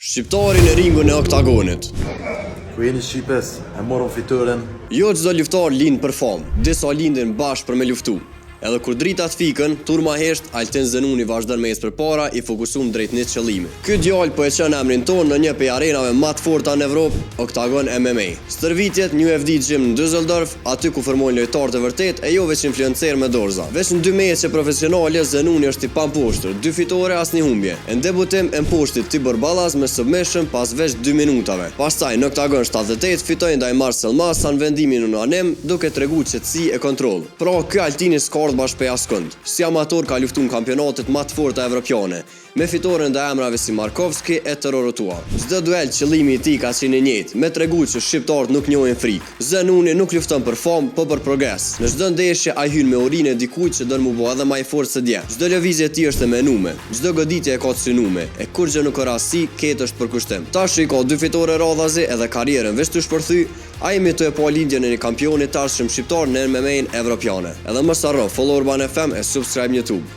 Shqiptari në ringun e oktagonit. Ku jeni Shqipes, e morën fitoren. Jo çdo luftar lind për famë, disa lindin bashkë për me luftu. Edhe kur dritat fikën, turma hesht, Altin Zenuni vazhdon me ecë përpara, i fokusuar drejt një qëllimi. Ky djalë po e çon emrin tonë në një prej arenave më të forta në Evropë, Oktagon MMA. Stërvitjet një UFC Gym në Düsseldorf, aty ku formojnë lojtarë të vërtet e jo veç influencer me dorza. Veç në 2 meçe profesionale Zenuni është i pamposhtur, 2 fitore asnjë humbje. Në debutim e mposhti Tibor Ballas me submission pas veç 2 minutave. Pastaj në Oktagon 78 fitoi ndaj Marcel Massa në vendimin unanim, duke treguar qetësi e kontroll. Pra ky Altini s'ka bashkë pe askund. Si amator ka luftuar në kampionatet më të forta evropiane, me fitore ndaj emrave si Markovski e Terorotua. Çdo duel qëllimi i tij ka qenë i njëjtë, me treguar që shqiptarët nuk njohin frikë. Zenuni nuk lufton për famë, po për progres. Në çdo ndeshje ai hyn me urinë e dikujt që don mu bë edhe më i fortë se dje. Çdo lëvizje e tij është e menuar, çdo goditje e ka të synuar, e kur gjë nuk ka rasti, ketë është për kushtim. Tash i ka 2 fitore radhazi edhe karrierën veç të shpërthy, ai mitoi pa lindjen e një kampioni tashëm shqiptar në MMA-n evropiane. Edhe mos harro follow Urban FM e subscribe në YouTube.